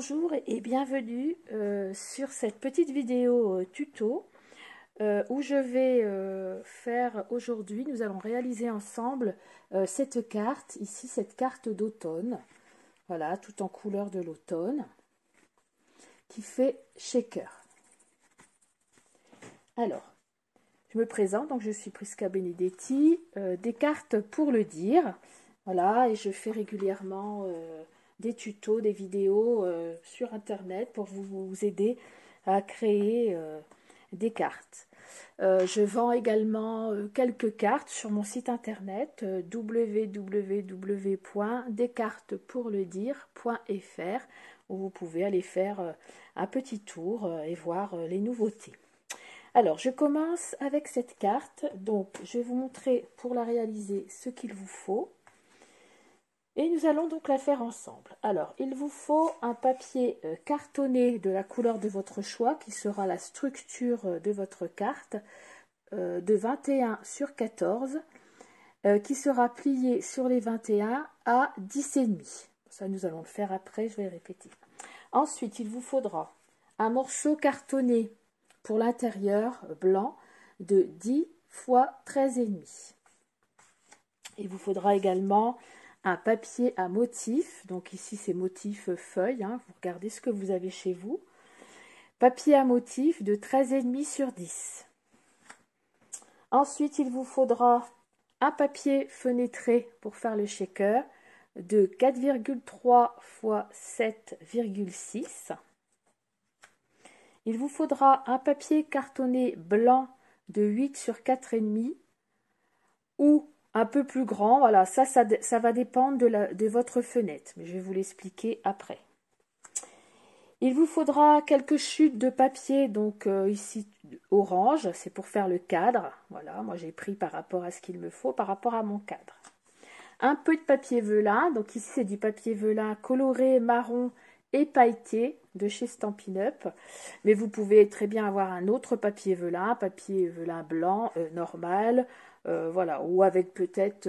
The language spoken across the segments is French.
bonjour et bienvenue sur cette petite vidéo tuto où je vais faire aujourd'hui, nous allons réaliser ensemble cette carte, ici cette carte d'automne, voilà, tout en couleur de l'automne, qui fait shaker. Alors, je me présente, donc je suis Prisca Benedetti, des cartes pour le dire, voilà, et je fais régulièrement des tutos, des vidéos sur internet pour vous aider à créer des cartes. Je vends également quelques cartes sur mon site internet www.descartespourledire.fr où vous pouvez aller faire un petit tour et voir les nouveautés. Alors, je commence avec cette carte. Donc, je vais vous montrer pour la réaliser ce qu'il vous faut. Et nous allons donc la faire ensemble. Alors, il vous faut un papier cartonné de la couleur de votre choix, qui sera la structure de votre carte, de 21 sur 14, qui sera plié sur les 21 à 10,5. Ça, nous allons le faire après, je vais répéter. Ensuite, il vous faudra un morceau cartonné pour l'intérieur blanc de 10 fois 13,5. Il vous faudra également un papier à motif, donc ici c'est motif feuille, hein, vous regardez ce que vous avez chez vous. Papier à motif de 13,5 sur 10. Ensuite, il vous faudra un papier fenêtré pour faire le shaker de 4,3 fois 7,6. Il vous faudra un papier cartonné blanc de 8 sur 4,5 ou un peu plus grand. Voilà, ça va dépendre de votre fenêtre, mais je vais vous l'expliquer après. Il vous faudra quelques chutes de papier, donc ici orange, c'est pour faire le cadre. Voilà, moi j'ai pris par rapport à ce qu'il me faut, par rapport à mon cadre. Un peu de papier velin, donc ici c'est du papier velin coloré marron et pailleté de chez Stampin' Up, mais vous pouvez très bien avoir un autre papier velin blanc normal, voilà, ou avec peut-être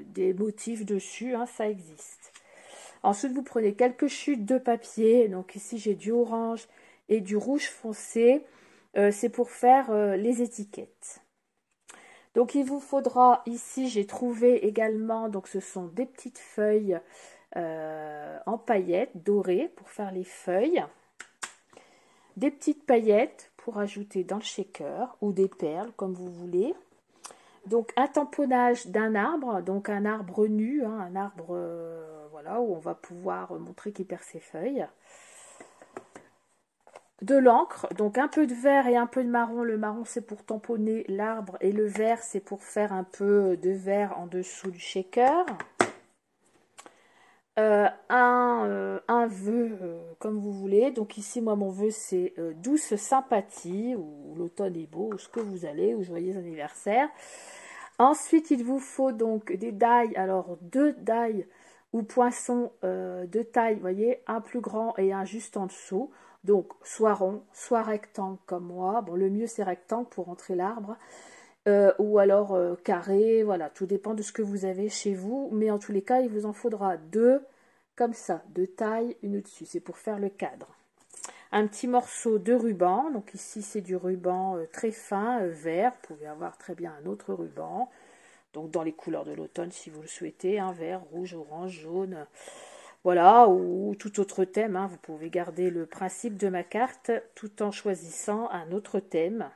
des motifs dessus, hein, ça existe. Ensuite, vous prenez quelques chutes de papier, donc ici j'ai du orange et du rouge foncé, c'est pour faire les étiquettes. Donc il vous faudra, ici j'ai trouvé également, donc ce sont des petites feuilles en paillettes dorées pour faire les feuilles, des petites paillettes pour ajouter dans le shaker ou des perles comme vous voulez. Donc un tamponnage d'un arbre, donc un arbre nu, hein, un arbre voilà, où on va pouvoir montrer qu'il perd ses feuilles. De l'encre, donc un peu de vert et un peu de marron. Le marron c'est pour tamponner l'arbre et le vert c'est pour faire un peu de vert en dessous du shaker. Un vœu comme vous voulez, donc ici moi mon vœu c'est douce sympathie ou l'automne est beau ou ce que vous allez ou joyeux anniversaire. Ensuite il vous faut donc des die, alors 2 die ou poinçons de taille, vous voyez, un plus grand et un juste en dessous, donc soit rond soit rectangle comme moi. Bon, le mieux c'est rectangle pour entrer l'arbre. Ou alors carré, voilà, tout dépend de ce que vous avez chez vous, mais en tous les cas il vous en faudra 2 comme ça, de taille, une au-dessus, c'est pour faire le cadre. Un petit morceau de ruban, donc ici c'est du ruban très fin, vert, vous pouvez avoir très bien un autre ruban, donc dans les couleurs de l'automne si vous le souhaitez, hein, vert, rouge, orange, jaune, voilà, ou tout autre thème, hein, vous pouvez garder le principe de ma carte tout en choisissant un autre thème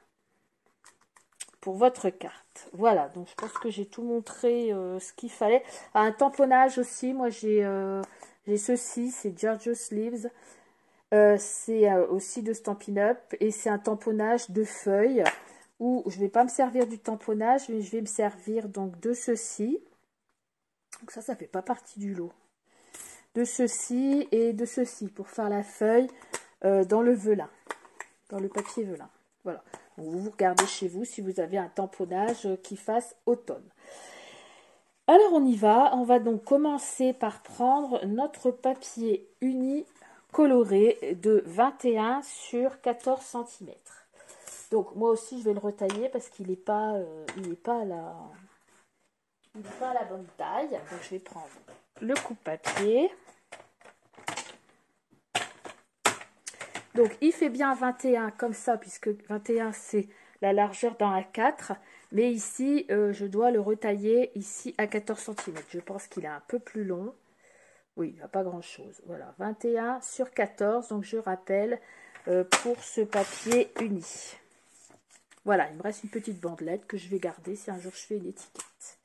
pour votre carte. Voilà, donc je pense que j'ai tout montré ce qu'il fallait. Un tamponnage aussi, moi j'ai ceci, c'est Giorgio Sleeves, c'est aussi de Stampin' Up et c'est un tamponnage de feuilles où je ne vais pas me servir du tamponnage, mais je vais me servir donc de ceci. Donc ça fait pas partie du lot. De ceci et de ceci pour faire la feuille dans le velin, dans le papier velin. Voilà. Donc vous regardez chez vous si vous avez un tamponnage qui fasse automne. Alors on y va. On va donc commencer par prendre notre papier uni coloré de 21 sur 14 cm. Donc moi aussi je vais le retailler parce qu'il n'est pas, à la bonne taille. Donc je vais prendre le coupe-papier. Donc il fait bien 21 comme ça, puisque 21 c'est la largeur d'un A4. Mais ici, je dois le retailler ici à 14 cm. Je pense qu'il est un peu plus long. Oui, il n'y a pas grand-chose. Voilà, 21 sur 14. Donc je rappelle pour ce papier uni. Voilà, il me reste une petite bandelette que je vais garder si un jour je fais une étiquette.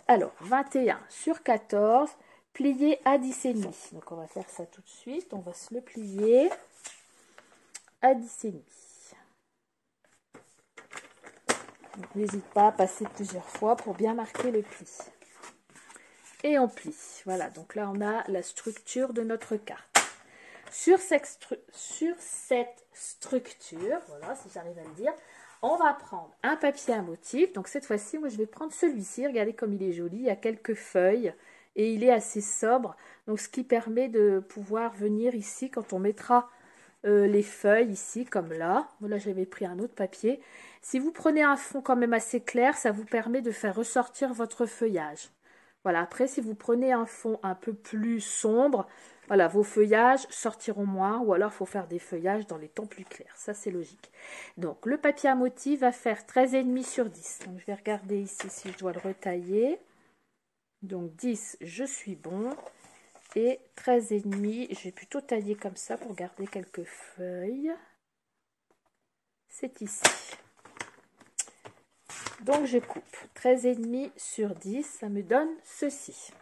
Alors, 21 sur 14, plié à 10,5. Donc, on va faire ça tout de suite. On va se le plier à 10,5. N'hésite pas à passer plusieurs fois pour bien marquer le pli. Et on plie. Voilà, donc là, on a la structure de notre carte. Sur cette structure, voilà, si j'arrive à le dire, on va prendre un papier à motif. Donc cette fois-ci, moi je vais prendre celui-ci. Regardez comme il est joli. Il y a quelques feuilles et il est assez sobre. Donc ce qui permet de pouvoir venir ici quand on mettra les feuilles ici comme là. Voilà, j'avais pris un autre papier. Si vous prenez un fond quand même assez clair, ça vous permet de faire ressortir votre feuillage. Voilà, après si vous prenez un fond un peu plus sombre, voilà, vos feuillages sortiront moins, ou alors il faut faire des feuillages dans les tons plus clairs. Ça, c'est logique. Donc, le papier à motif va faire 13,5 sur 10. Donc, je vais regarder ici si je dois le retailler. Donc, 10, je suis bon. Et 13,5, je vais plutôt tailler comme ça pour garder quelques feuilles. C'est ici. Donc, je coupe 13,5 sur 10. Ça me donne ceci.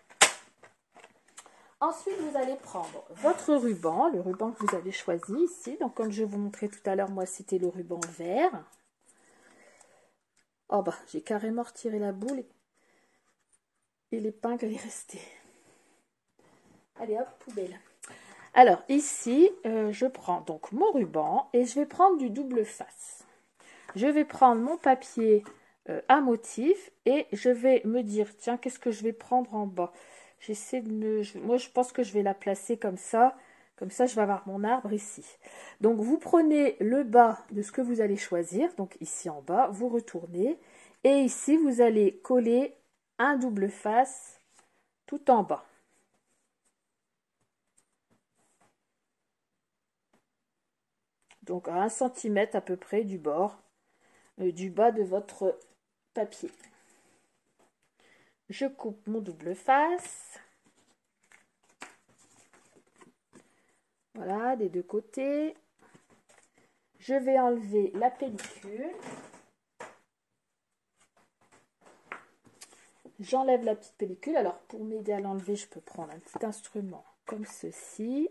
Ensuite, vous allez prendre votre ruban, le ruban que vous avez choisi ici. Donc, comme je vous montrais tout à l'heure, moi, c'était le ruban vert. Oh, bah, j'ai carrément retiré la boule et l'épingle est restée. Allez, hop, poubelle. Alors, ici, je prends donc mon ruban et je vais prendre du double face. Je vais prendre mon papier à motif et je vais me dire, tiens, qu'est-ce que je vais prendre en bas? J'essaie de me... Moi, je pense que je vais la placer comme ça. Comme ça, je vais avoir mon arbre ici. Donc, vous prenez le bas de ce que vous allez choisir. Donc, ici en bas, vous retournez. Et ici, vous allez coller un double face tout en bas. Donc, à 1 cm à peu près du bord, du bas de votre papier. Je coupe mon double face. Voilà, des deux côtés. Je vais enlever la pellicule. J'enlève la petite pellicule. Alors, pour m'aider à l'enlever, je peux prendre un petit instrument comme ceci.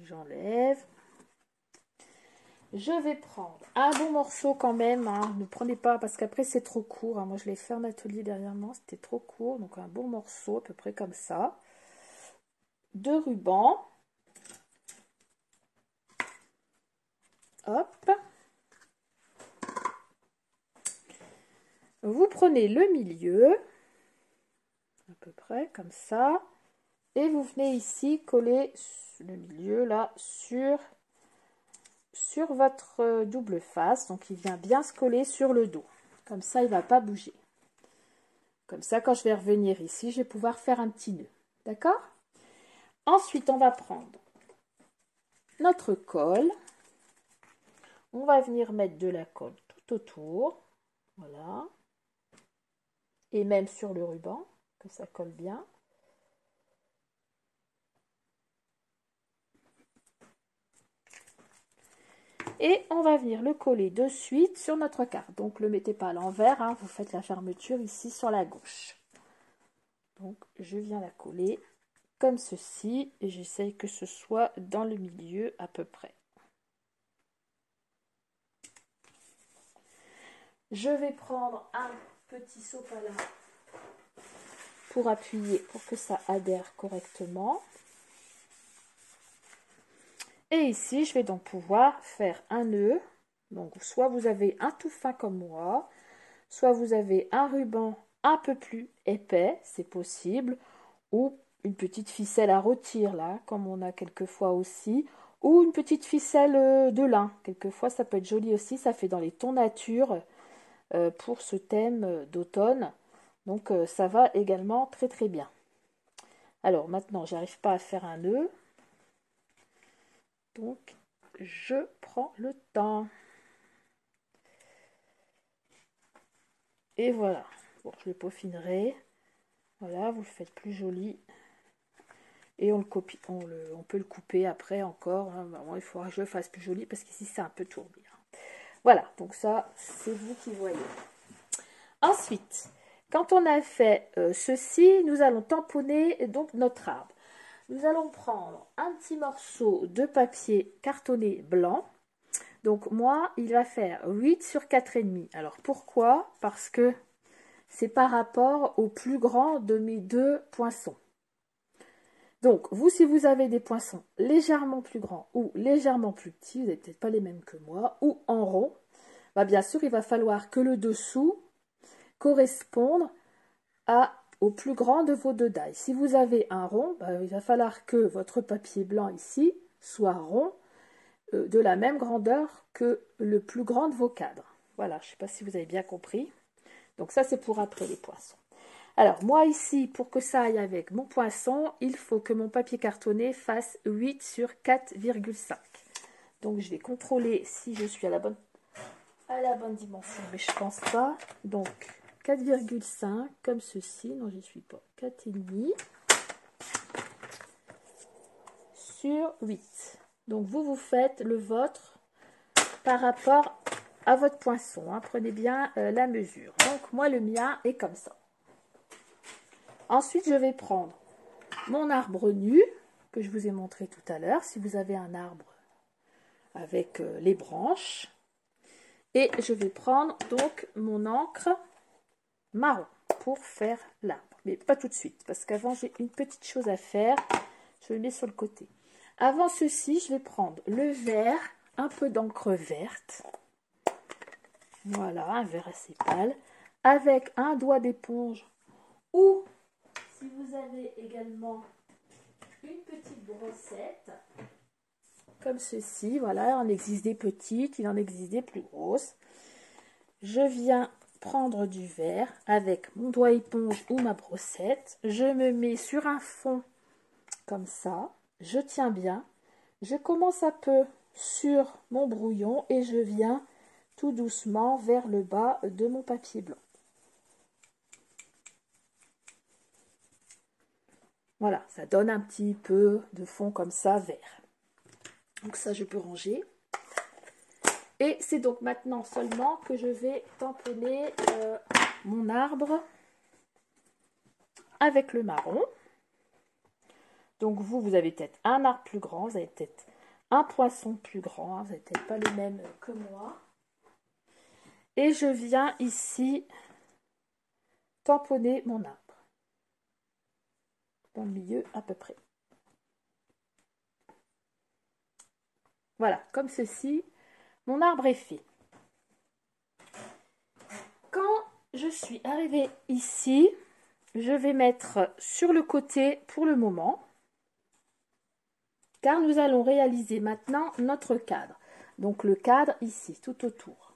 J'enlève. Je vais prendre un bon morceau quand même. Hein. Ne prenez pas, parce qu'après, c'est trop court. Hein. Moi, je l'ai fait en atelier dernièrement. C'était trop court. Donc, un bon morceau, à peu près comme ça. De ruban. Hop. Vous prenez le milieu, à peu près comme ça, et vous venez ici coller le milieu là sur votre double face. Donc il vient bien se coller sur le dos. Comme ça, il ne va pas bouger. Comme ça, quand je vais revenir ici, je vais pouvoir faire un petit nœud. D'accord? Ensuite, on va prendre notre colle. On va venir mettre de la colle tout autour. Voilà. Et même sur le ruban, que ça colle bien. Et on va venir le coller de suite sur notre carte. Donc, ne le mettez pas à l'envers, hein, vous faites la fermeture ici sur la gauche. Donc, je viens la coller comme ceci et j'essaye que ce soit dans le milieu à peu près. Je vais prendre un petit sopalin pour appuyer, pour que ça adhère correctement. Et ici, je vais donc pouvoir faire un nœud. Donc, soit vous avez un tout fin comme moi, soit vous avez un ruban un peu plus épais, c'est possible, ou une petite ficelle à rôtir, là, comme on a quelquefois aussi, ou une petite ficelle de lin. Quelquefois, ça peut être joli aussi, ça fait dans les tons nature pour ce thème d'automne. Donc, ça va également très très bien. Alors, maintenant, j'arrive pas à faire un nœud. Donc, je prends le temps. Et voilà. Bon, je le peaufinerai. Voilà, vous le faites plus joli. Et on le copie, on peut le couper après encore. Hein. Bon, il faudra que je le fasse plus joli parce qu'ici c'est un peu tourbé. Voilà, donc ça, c'est vous qui voyez. Ensuite, quand on a fait ceci, nous allons tamponner donc notre arbre. Nous allons prendre un petit morceau de papier cartonné blanc. Donc moi, il va faire 8 sur 4,5. Alors pourquoi? Parce que c'est par rapport au plus grand de mes deux poinçons. Donc, vous, si vous avez des poinçons légèrement plus grands ou légèrement plus petits, vous n'avez peut-être pas les mêmes que moi, ou en rond, bah bien sûr, il va falloir que le dessous corresponde au plus grand de vos deux dailles. Si vous avez un rond, bah, il va falloir que votre papier blanc ici soit rond, de la même grandeur que le plus grand de vos cadres. Voilà, je ne sais pas si vous avez bien compris. Donc ça, c'est pour après les poinçons. Alors, moi ici, pour que ça aille avec mon poinçon, il faut que mon papier cartonné fasse 8 sur 4,5. Donc, je vais contrôler si je suis à la bonne dimension, mais je pense pas. Donc, 4,5, comme ceci. Non, j'y suis pas. 4,5 sur 8. Donc, vous faites le vôtre par rapport à votre poinçon. Hein. Prenez bien la mesure. Donc, moi, le mien est comme ça. Ensuite, je vais prendre mon arbre nu, que je vous ai montré tout à l'heure, si vous avez un arbre avec les branches. Et je vais prendre donc mon encre marron pour faire l'arbre. Mais pas tout de suite, parce qu'avant, j'ai une petite chose à faire. Je le mets sur le côté. Avant ceci, je vais prendre le vert, un peu d'encre verte. Voilà, un vert assez pâle. Avec un doigt d'éponge ou... si vous avez également une petite brossette, comme ceci, voilà, il en existe des petites, il en existe des plus grosses. Je viens prendre du vert avec mon doigt éponge ou ma brossette. Je me mets sur un fond comme ça, je tiens bien. Je commence un peu sur mon brouillon et je viens tout doucement vers le bas de mon papier blanc. Voilà, ça donne un petit peu de fond comme ça, vert. Donc ça, je peux ranger. Et c'est donc maintenant seulement que je vais tamponner mon arbre avec le marron. Donc vous avez peut-être un arbre plus grand, vous avez peut-être un poisson plus grand, hein, vous n'avez peut-être pas le même que moi. Et je viens ici tamponner mon arbre. Dans le milieu à peu près. Voilà, comme ceci, mon arbre est fait. Quand je suis arrivée ici, je vais mettre sur le côté pour le moment, car nous allons réaliser maintenant notre cadre. Donc le cadre ici, tout autour.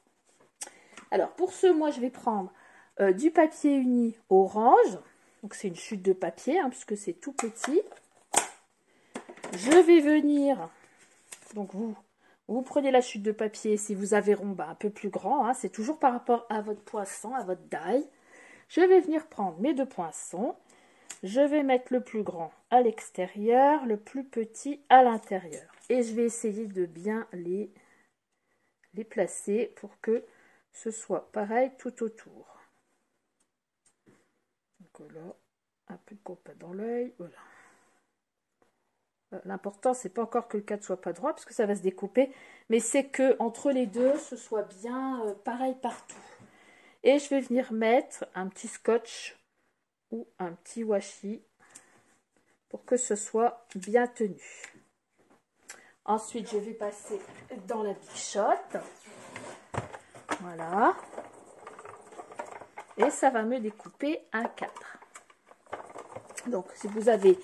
Alors pour ce, moi je vais prendre du papier uni orange. Donc c'est une chute de papier, hein, puisque c'est tout petit. Je vais venir, donc vous prenez la chute de papier, si vous avez rond, un peu plus grand, hein, c'est toujours par rapport à votre poisson, à votre daille. Je vais venir prendre mes deux poinçons, je vais mettre le plus grand à l'extérieur, le plus petit à l'intérieur. Et je vais essayer de bien les placer pour que ce soit pareil tout autour. Donc là, un peu de compas dans l'œil, voilà. L'important, c'est pas encore que le cadre soit pas droit, parce que ça va se découper, mais c'est que entre les deux, ce soit bien pareil partout. Et je vais venir mettre un petit scotch ou un petit washi pour que ce soit bien tenu. Ensuite, je vais passer dans la bichotte. Voilà. Et ça va me découper un cadre. Donc, si vous avez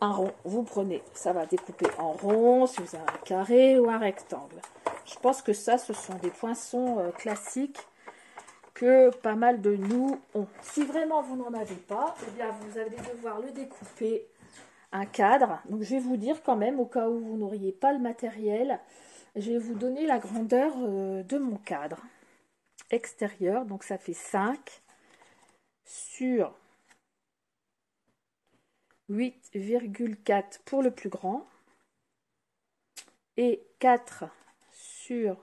un rond, vous prenez, ça va découper en rond, si vous avez un carré ou un rectangle. Je pense que ça, ce sont des poinçons classiques que pas mal de nous ont. Si vraiment vous n'en avez pas, eh bien vous allez devoir le découper un cadre. Donc je vais vous dire quand même, au cas où vous n'auriez pas le matériel, je vais vous donner la grandeur de mon cadre extérieur. Donc ça fait 5 sur 8,4 pour le plus grand et 4 sur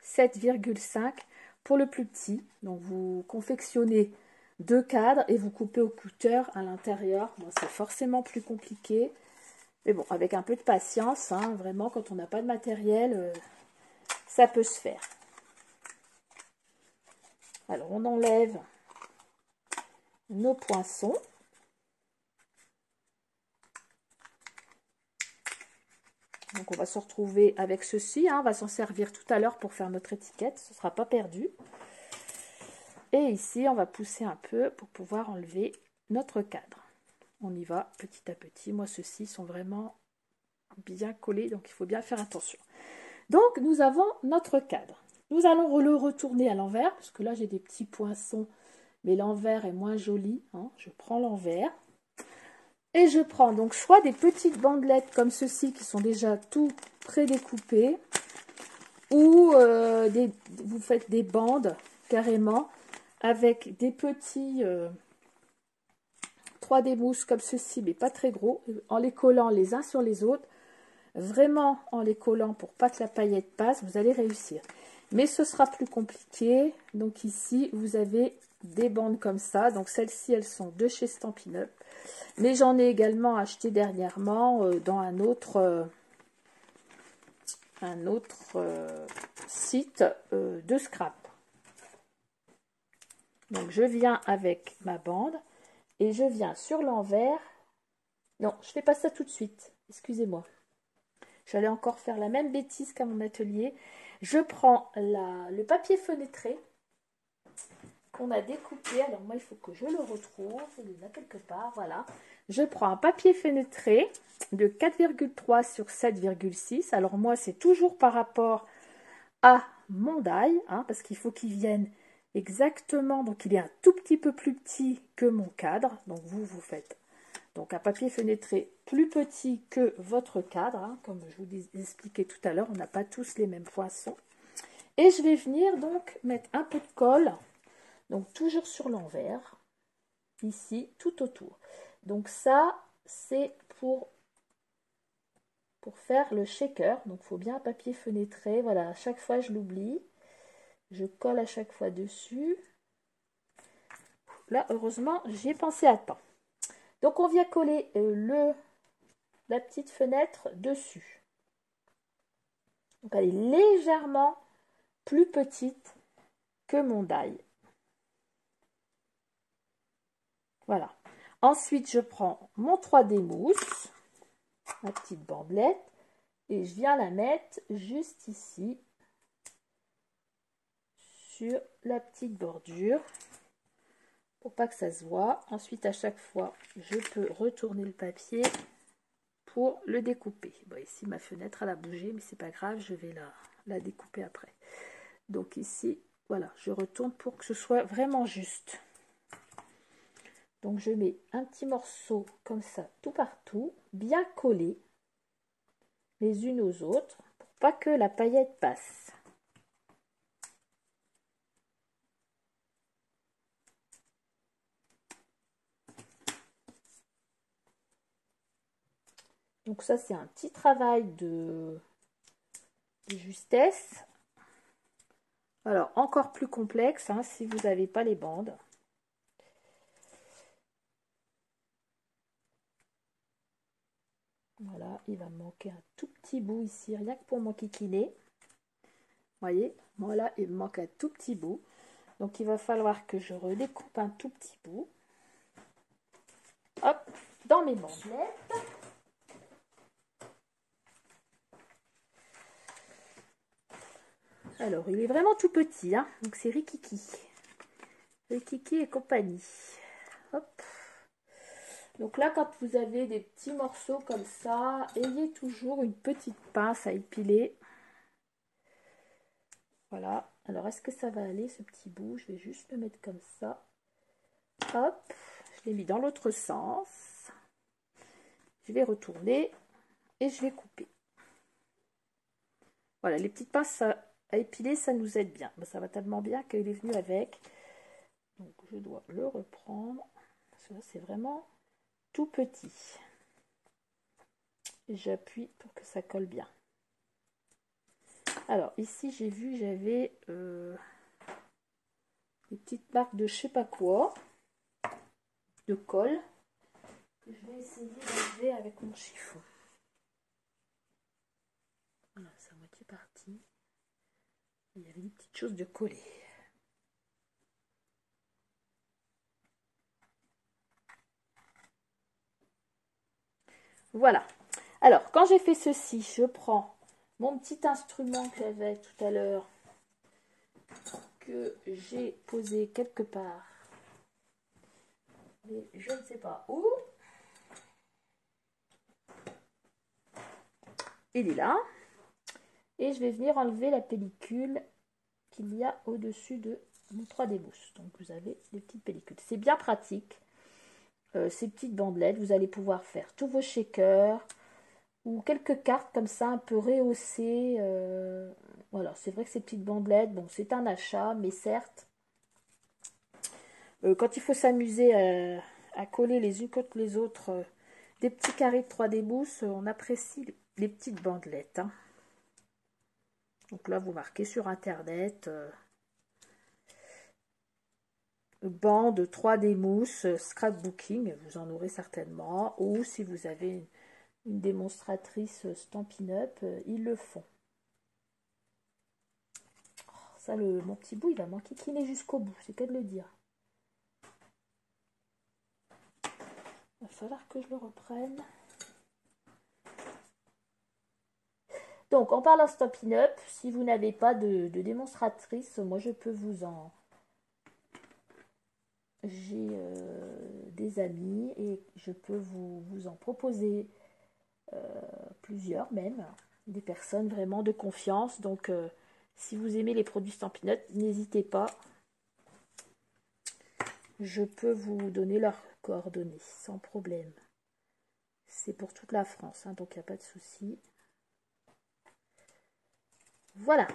7,5 pour le plus petit. Donc vous confectionnez 2 cadres et vous coupez au cutter à l'intérieur. Bon, c'est forcément plus compliqué, mais bon, avec un peu de patience, hein, vraiment, quand on n'a pas de matériel, ça peut se faire. Alors on enlève nos poinçons. Donc on va se retrouver avec ceci, hein. On va s'en servir tout à l'heure pour faire notre étiquette, ce ne sera pas perdu. Et ici, on va pousser un peu pour pouvoir enlever notre cadre. On y va petit à petit. Moi, ceux-ci sont vraiment bien collés, donc il faut bien faire attention. Donc, nous avons notre cadre. Nous allons le retourner à l'envers, parce que là, j'ai des petits poinçons, mais l'envers est moins joli, hein. Je prends l'envers. Et je prends donc soit des petites bandelettes comme ceci, qui sont déjà tout pré-découpées, ou vous faites des bandes, carrément, avec des petits 3D mousses comme ceci, mais pas très gros, en les collant les uns sur les autres, vraiment en les collant pour pas que la paillette passe, vous allez réussir. Mais ce sera plus compliqué. Donc ici, vous avez des bandes comme ça. Donc celles-ci, elles sont de chez Stampin' Up. Mais j'en ai également acheté dernièrement dans un autre site de scrap. Donc je viens avec ma bande et je viens sur l'envers. Non, je fais pas ça tout de suite. Excusez-moi. J'allais encore faire la même bêtise qu'à mon atelier. Je prends le papier fenêtré qu'on a découpé. Alors moi, il faut que je le retrouve. Il est là quelque part, voilà. Je prends un papier fenêtré de 4,3 sur 7,6. Alors moi, c'est toujours par rapport à mon die, hein, parce qu'il faut qu'il vienne exactement. Donc il est un tout petit peu plus petit que mon cadre. Donc vous faites donc un papier fenêtré plus petit que votre cadre, hein, comme je vous expliquais tout à l'heure, on n'a pas tous les mêmes poinçons. Et je vais venir donc mettre un peu de colle, donc toujours sur l'envers, ici, tout autour. Donc ça, c'est pour faire le shaker. Donc il faut bien un papier fenêtré. Voilà, à chaque fois je l'oublie. Je colle à chaque fois dessus. Là, heureusement, j'y ai pensé à temps. Donc on vient coller la petite fenêtre dessus. Donc elle est légèrement plus petite que mon die. Voilà. Ensuite, je prends mon 3D mousse, ma petite bandelette, et je viens la mettre juste ici, sur la petite bordure, pour pas que ça se voit. Ensuite, à chaque fois, je peux retourner le papier pour le découper. Bon, ici, ma fenêtre, elle a bougé, mais c'est pas grave, je vais la découper après. Donc ici, voilà, je retourne pour que ce soit vraiment juste. Donc je mets un petit morceau comme ça tout partout, bien collé les unes aux autres, pour pas que la paillette passe. Donc ça, c'est un petit travail de justesse. Alors, encore plus complexe, hein, si vous n'avez pas les bandes. Voilà, il va me manquer un tout petit bout ici, rien que pour m'enquiquiner. Vous voyez, voilà, il me manque un tout petit bout. Donc, il va falloir que je redécoupe un tout petit bout. Hop, dans mes bandelettes. Alors, il est vraiment tout petit, hein, donc c'est Rikiki. Rikiki et compagnie. Hop. Donc là, quand vous avez des petits morceaux comme ça, ayez toujours une petite pince à épiler. Voilà. Alors, est-ce que ça va aller, ce petit bout? Je vais juste le mettre comme ça. Hop. Je l'ai mis dans l'autre sens. Je vais retourner et je vais couper. Voilà, les petites pinces à épiler, ça nous aide bien. Ça va tellement bien qu'il est venu avec. Donc je dois le reprendre. Parce que là, c'est vraiment tout petit. Et j'appuie pour que ça colle bien. Alors ici, j'ai vu, j'avais des petites marques de je sais pas quoi, de colle, que je vais essayer d'enlever avec mon chiffon. Voilà, c'est à moitié parti. Il y avait des petites choses de coller. Voilà. Alors, quand j'ai fait ceci, je prends mon petit instrument que j'avais tout à l'heure, que j'ai posé quelque part, mais je ne sais pas où. Il est là. Et je vais venir enlever la pellicule qu'il y a au-dessus de mon 3D mousse. Donc vous avez des petites pellicules. C'est bien pratique. Ces petites bandelettes, vous allez pouvoir faire tous vos shakers ou quelques cartes comme ça un peu rehaussées. Voilà, c'est vrai que ces petites bandelettes, bon, c'est un achat, mais certes, quand il faut s'amuser à coller les unes contre les autres des petits carrés de 3D mousse, on apprécie les petites bandelettes. Hein. Donc là, vous marquez sur internet bande 3D mousse scrapbooking, vous en aurez certainement. Ou si vous avez une démonstratrice Stampin' Up, ils le font. Oh, ça, mon petit bout, il va m'enquiquiner jusqu'au bout, c'est qu'à de le dire. Il va falloir que je le reprenne. Donc, en parlant Stampin' Up, si vous n'avez pas de démonstratrice, moi je peux vous en... J'ai des amis et je peux vous en proposer plusieurs même, des personnes vraiment de confiance. Donc, si vous aimez les produits Stampin' Up, n'hésitez pas. Je peux vous donner leurs coordonnées sans problème. C'est pour toute la France, hein, donc il n'y a pas de souci. Voilà.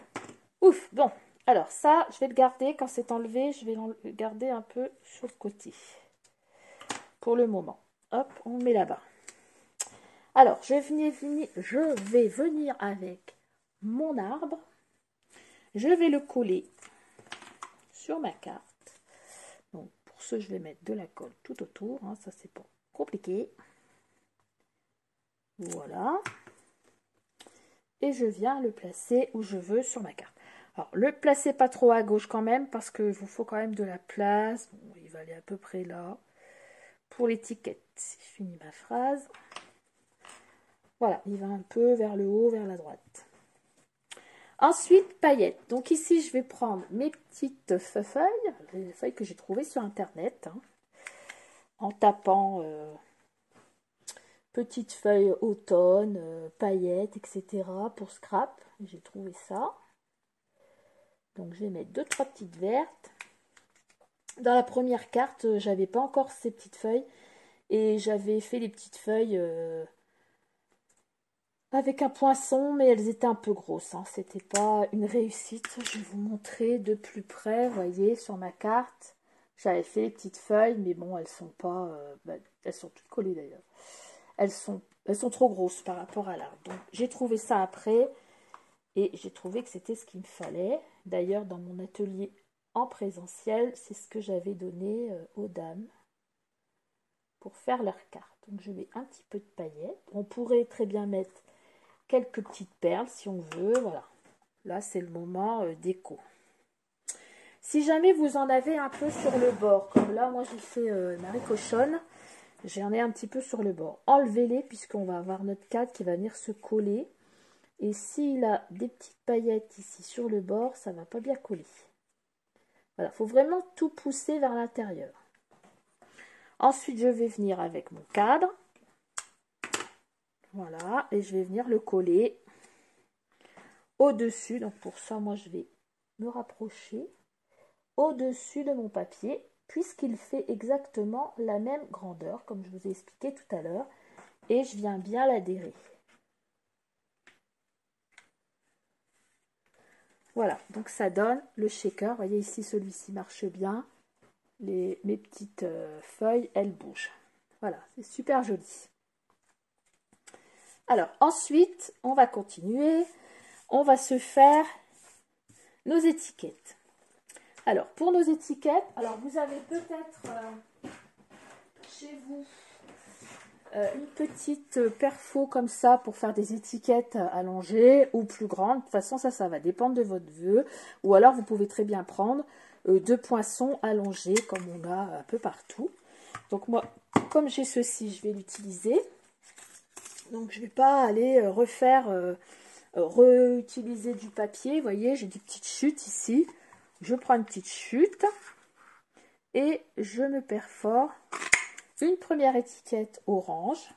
Ouf, bon. Alors ça, je vais le garder. Quand c'est enlevé, je vais le garder un peu sur le côté. Pour le moment. Hop, on met là-bas. Alors, je vais venir avec mon arbre. Je vais le coller sur ma carte. Donc, pour ce, je vais mettre de la colle tout autour. Hein, ça, c'est pas compliqué. Voilà. Et je viens le placer où je veux sur ma carte. Alors, le placez pas trop à gauche quand même, parce qu'il vous faut quand même de la place. Bon, il va aller à peu près là. Pour l'étiquette, c'est fini ma phrase. Voilà, il va un peu vers le haut, vers la droite. Ensuite, paillettes. Donc ici, je vais prendre mes petites feuilles, les feuilles que j'ai trouvées sur Internet, hein, en tapant petites feuilles automne, paillettes, etc. pour scrap. J'ai trouvé ça. Donc je vais mettre 2-3 petites vertes. Dans la première carte, j'avais pas encore ces petites feuilles et j'avais fait les petites feuilles avec un poinçon, mais elles étaient un peu grosses. Hein. C'était pas une réussite. Je vais vous montrer de plus près. Vous voyez, sur ma carte, j'avais fait les petites feuilles, mais bon, elles sont pas... elles sont toutes collées d'ailleurs. Elles sont trop grosses par rapport à l'arbre. Donc, j'ai trouvé ça après et j'ai trouvé que c'était ce qu'il me fallait. D'ailleurs, dans mon atelier en présentiel, c'est ce que j'avais donné aux dames pour faire leurs cartes. Donc, je mets un petit peu de paillettes. On pourrait très bien mettre quelques petites perles si on veut. Voilà, là c'est le moment déco. Si jamais vous en avez un peu sur le bord, comme là moi j'ai fait Marie Cochonne, j'en ai un petit peu sur le bord, enlevez-les puisqu'on va avoir notre cadre qui va venir se coller. Et s'il a des petites paillettes ici sur le bord, ça va pas bien coller. Voilà, il faut vraiment tout pousser vers l'intérieur. Ensuite je vais venir avec mon cadre. Voilà, et je vais venir le coller au-dessus. Donc pour ça, moi, je vais me rapprocher au-dessus de mon papier, puisqu'il fait exactement la même grandeur, comme je vous ai expliqué tout à l'heure. et je viens bien l'adhérer. Voilà, donc ça donne le shaker. Vous voyez ici, celui-ci marche bien. Mes petites feuilles, elles bougent. Voilà, c'est super joli. Alors, ensuite, on va continuer. On va se faire nos étiquettes. Alors, pour nos étiquettes, alors vous avez peut-être chez vous une petite perfo comme ça pour faire des étiquettes allongées ou plus grandes. De toute façon, ça va dépendre de votre vœu. Ou alors, vous pouvez très bien prendre deux poinçons allongés comme on a un peu partout. Donc moi, comme j'ai ceci, je vais l'utiliser. Donc, je ne vais pas aller réutiliser du papier. Vous voyez, j'ai des petites chutes ici. Je prends une petite chute et je me perfore une première étiquette orange,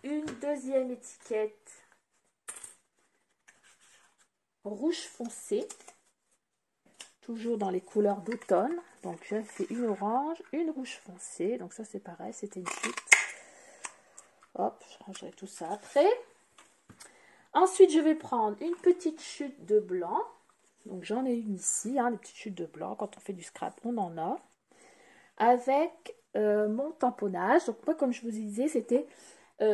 une deuxième étiquette rouge foncé, toujours dans les couleurs d'automne. Donc je fais une orange, une rouge foncé, donc ça c'est pareil, c'était une chute. Hop, je rangerai tout ça après. Ensuite je vais prendre une petite chute de blanc, donc j'en ai une ici, hein, des petites chutes de blanc, quand on fait du scrap on en a. Avec mon tamponnage, donc moi comme je vous disais c'était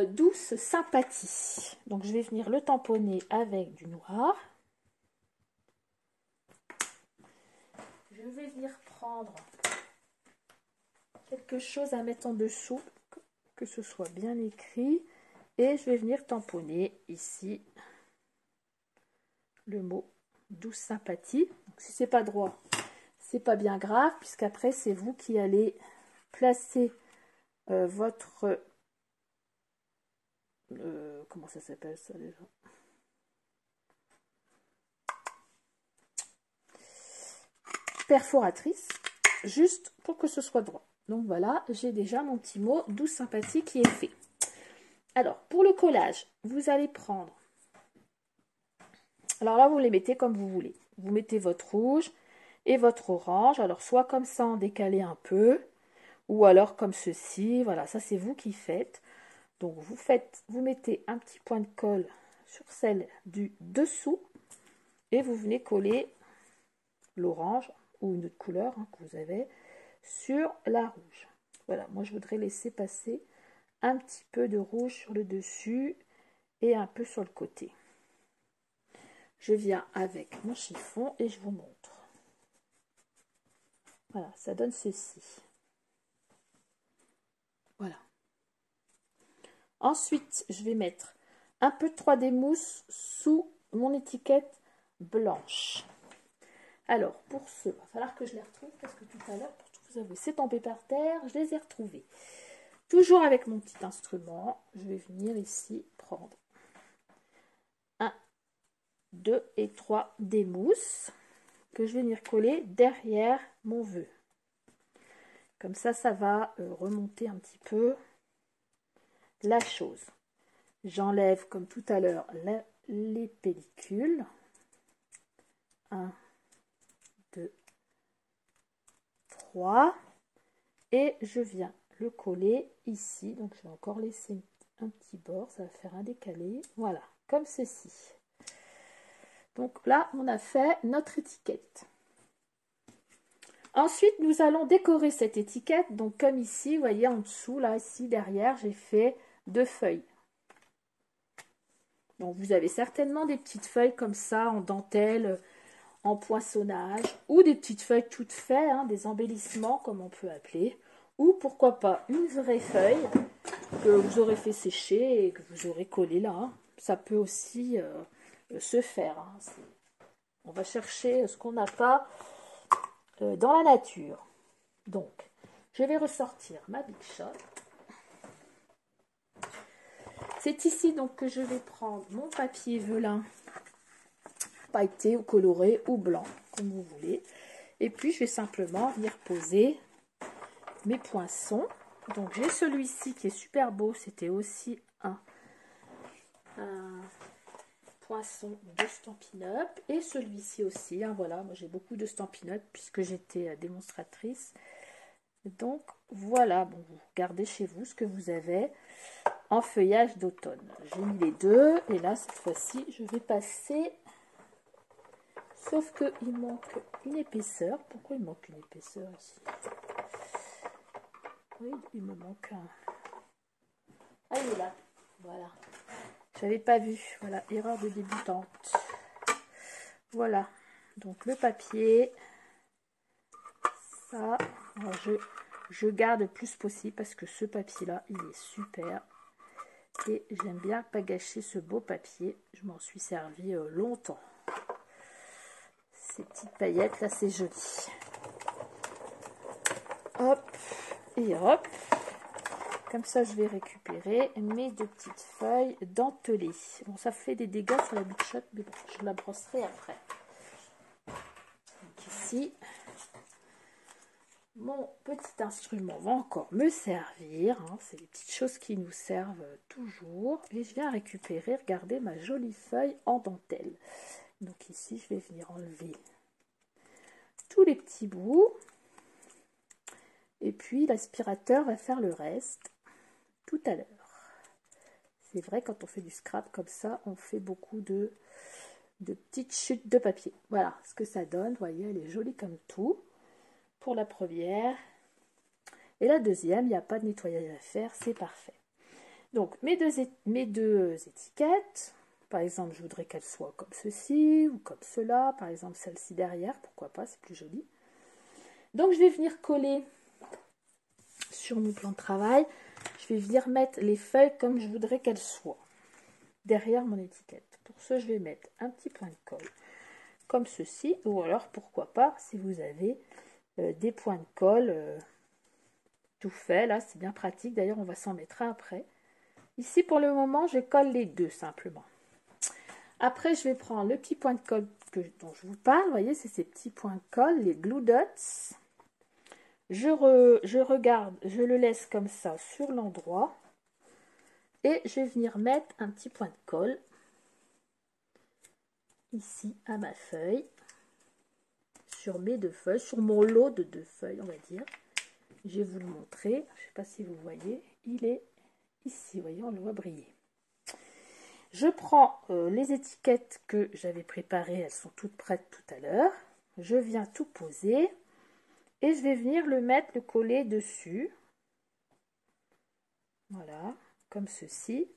douce sympathie. Donc je vais venir le tamponner avec du noir. Je vais venir prendre quelque chose à mettre en dessous, que ce soit bien écrit. Et je vais venir tamponner ici le mot douce sympathie. Donc, si c'est pas droit, c'est pas bien grave, puisqu'après c'est vous qui allez placer votre... comment ça s'appelle ça déjà? Perforatrice, juste pour que ce soit droit. Donc voilà, j'ai déjà mon petit mot douce sympathie qui est fait. Alors, pour le collage, vous allez prendre... Alors là, vous les mettez comme vous voulez. Vous mettez votre rouge et votre orange. Alors, soit comme ça, en décalé un peu, ou alors comme ceci. Voilà, ça, c'est vous qui faites. Donc, vous mettez un petit point de colle sur celle du dessous et vous venez coller l'orange ou une autre couleur hein, que vous avez sur la rouge. Voilà, moi, je voudrais laisser passer un petit peu de rouge sur le dessus et un peu sur le côté. Je viens avec mon chiffon et je vous montre. Voilà, ça donne ceci. Voilà. Ensuite, je vais mettre un peu de 3D mousse sous mon étiquette blanche. Alors, pour ce, il va falloir que je les retrouve parce que tout à l'heure, pour tout vous avouer, c'est tombé par terre, je les ai retrouvés. Toujours avec mon petit instrument, je vais venir ici prendre 1, 2 et 3 des mousses que je vais venir coller derrière mon vœu. Comme ça, ça va remonter un petit peu la chose. J'enlève, comme tout à l'heure, les pellicules. 1, 2, 3. Et je viens le coller ici. Donc, je vais encore laisser un petit bord. Ça va faire un décalé. Voilà, comme ceci. Donc là, on a fait notre étiquette. Ensuite, nous allons décorer cette étiquette. Donc, comme ici, vous voyez en dessous, là, ici, derrière, j'ai fait 2 feuilles. Donc, vous avez certainement des petites feuilles comme ça, en dentelle, en poinçonnage, ou des petites feuilles toutes faites, hein, des embellissements, comme on peut appeler. Ou, pourquoi pas, une vraie feuille que vous aurez fait sécher et que vous aurez collé là. Hein. Ça peut aussi se faire. Hein. On va chercher ce qu'on n'a pas dans la nature. Donc, je vais ressortir ma Big Shot. C'est ici donc que je vais prendre mon papier velin pailleté ou coloré ou blanc, comme vous voulez. Et puis, je vais simplement venir poser mes poinçons. Donc, j'ai celui-ci qui est super beau. C'était aussi un poinçon de Stampin' Up. Et celui-ci aussi. Hein, voilà, moi j'ai beaucoup de Stampin' Up puisque j'étais démonstratrice. Donc voilà, bon, vous regardez chez vous ce que vous avez en feuillage d'automne. J'ai mis les deux et là cette fois-ci je vais passer, sauf que il manque une épaisseur. Pourquoi il manque une épaisseur ici? Oui, il me manque un. Ah, il est là, voilà. J'avais pas vu, voilà, erreur de débutante. Voilà, donc le papier, ça, alors je garde le plus possible parce que ce papier là il est super et j'aime bien pas gâcher ce beau papier. Je m'en suis servi longtemps. Ces petites paillettes là, c'est joli. Hop et hop, comme ça je vais récupérer mes deux petites feuilles dentelées. Bon, ça fait des dégâts sur la Big Shot, mais bon, je la brosserai après. Donc ici, mon petit instrument va encore me servir, hein. C'est des petites choses qui nous servent toujours. Et je viens récupérer, regardez ma jolie feuille en dentelle. Donc ici, je vais venir enlever tous les petits bouts. Et puis l'aspirateur va faire le reste tout à l'heure. C'est vrai, quand on fait du scrap comme ça, on fait beaucoup de petites chutes de papier. Voilà ce que ça donne. Vous voyez, elle est jolie comme tout. Pour la première. Et la deuxième, il n'y a pas de nettoyage à faire, c'est parfait. Donc mes deux étiquettes, par exemple, je voudrais qu'elles soient comme ceci ou comme cela. Par exemple, celle-ci derrière, pourquoi pas, c'est plus joli. Donc je vais venir coller sur mon plan de travail. Je vais venir mettre les feuilles comme je voudrais qu'elles soient derrière mon étiquette. Pour ce, je vais mettre un petit point de colle comme ceci, ou alors pourquoi pas, si vous avez des points de colle tout fait, là c'est bien pratique. D'ailleurs, on va s'en mettre un après. Ici, pour le moment, je colle les deux simplement. Après, je vais prendre le petit point de colle dont je vous parle. Vous voyez, c'est ces petits points de colle, les glue dots. Je regarde, je le laisse comme ça sur l'endroit. Et je vais venir mettre un petit point de colle ici à ma feuille. Sur mes deux feuilles, sur mon lot de deux feuilles, on va dire. Je vais vous le montrer. Je ne sais pas si vous voyez. Il est ici, vous voyez, on le voit briller. Je prends les étiquettes que j'avais préparées, elles sont toutes prêtes tout à l'heure. Je viens tout poser et je vais venir le coller dessus. Voilà, comme ceci.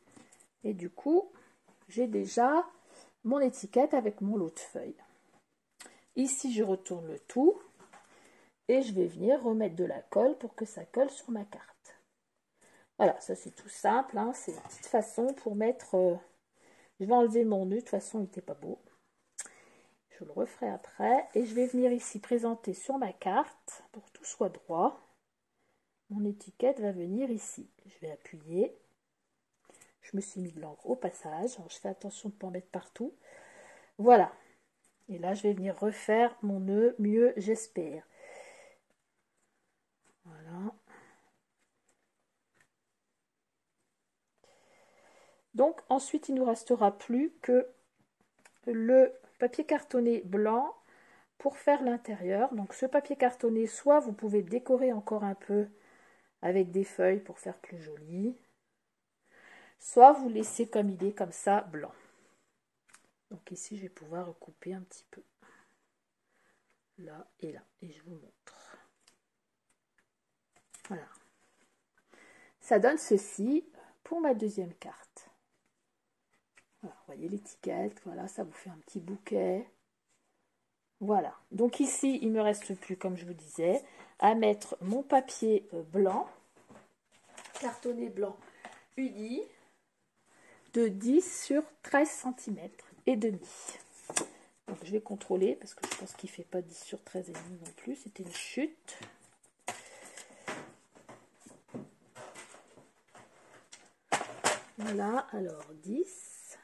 Et du coup, j'ai déjà mon étiquette avec mon lot de feuilles. Ici, je retourne le tout et je vais venir remettre de la colle pour que ça colle sur ma carte. Voilà, ça c'est tout simple, hein. C'est une petite façon pour mettre... je vais enlever mon nœud, de toute façon il n'était pas beau. Je le referai après. Et je vais venir ici présenter sur ma carte, pour que tout soit droit. Mon étiquette va venir ici. Je vais appuyer. Je me suis mis de l'encre au passage. Alors, je fais attention de ne pas en mettre partout. Voilà. Et là, je vais venir refaire mon nœud mieux, j'espère. Voilà. Donc, ensuite, il ne nous restera plus que le papier cartonné blanc pour faire l'intérieur. Donc, ce papier cartonné, soit vous pouvez décorer encore un peu avec des feuilles pour faire plus joli, soit vous laissez comme il est, comme ça, blanc. Donc ici, je vais pouvoir recouper un petit peu. Là et là. Et je vous montre. Voilà. Ça donne ceci pour ma deuxième carte. Voilà, vous voyez l'étiquette. Voilà, ça vous fait un petit bouquet. Voilà. Donc ici, il ne me reste plus, comme je vous disais, à mettre mon papier blanc, cartonné blanc uni, de 10 sur 13 cm et demi. Donc je vais contrôler parce que je pense qu'il ne fait pas 10 sur 13 et demi non plus. C'était une chute. Voilà, alors 10.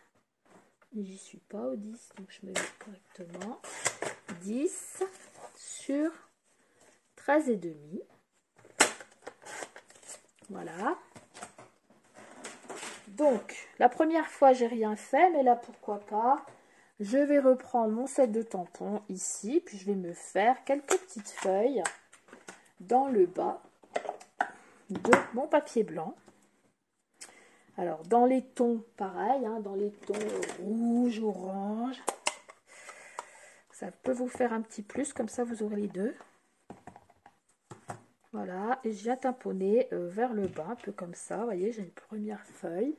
J'y suis pas au 10, donc je me mets correctement. 10 sur 13 et demi. Voilà. Donc, la première fois, j'ai rien fait, mais là, pourquoi pas. Je vais reprendre mon set de tampons ici, puis je vais me faire quelques petites feuilles dans le bas de mon papier blanc. Alors, dans les tons, pareil, hein, dans les tons rouge, orange. Ça peut vous faire un petit plus, comme ça vous aurez les deux. Voilà, et je viens tamponner vers le bas, un peu comme ça. Vous voyez, j'ai une première feuille.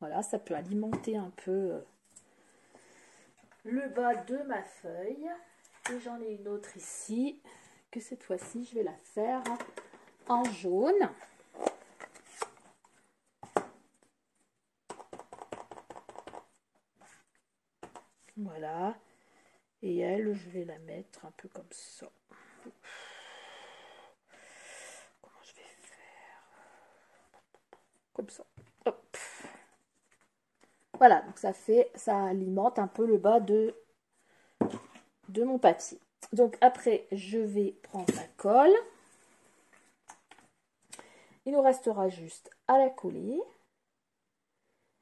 Voilà, ça peut alimenter un peu le bas de ma feuille. Et j'en ai une autre ici, que cette fois-ci, je vais la faire en jaune. Voilà. Et elle, je vais la mettre un peu comme ça. Comment je vais faire? Comme ça. Hop. Voilà, donc ça alimente un peu le bas de mon papier. Donc après, je vais prendre la colle. Il nous restera juste à la coller.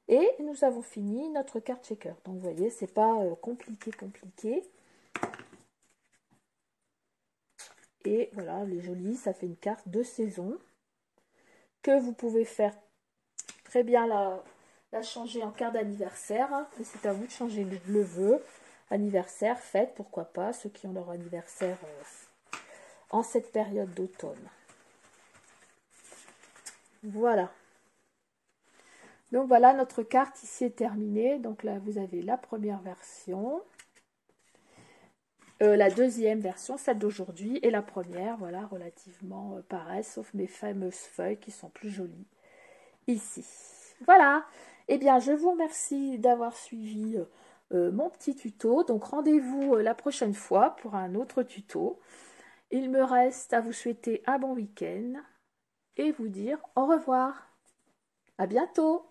Et nous avons fini notre carte checker. Donc vous voyez, c'est pas compliqué. Et voilà, elle est jolie, ça fait une carte de saison que vous pouvez faire très bien la changer en carte d'anniversaire. Hein. C'est à vous de changer le vœu. Anniversaire, fête, pourquoi pas, ceux qui ont leur anniversaire en cette période d'automne. Voilà. Donc voilà, notre carte ici est terminée. Donc là, vous avez la première version. La deuxième version, celle d'aujourd'hui, et la première, voilà, relativement pareil, sauf mes fameuses feuilles qui sont plus jolies ici. Voilà, eh bien, je vous remercie d'avoir suivi mon petit tuto. Donc, rendez-vous la prochaine fois pour un autre tuto. Il me reste à vous souhaiter un bon week-end et vous dire au revoir. À bientôt.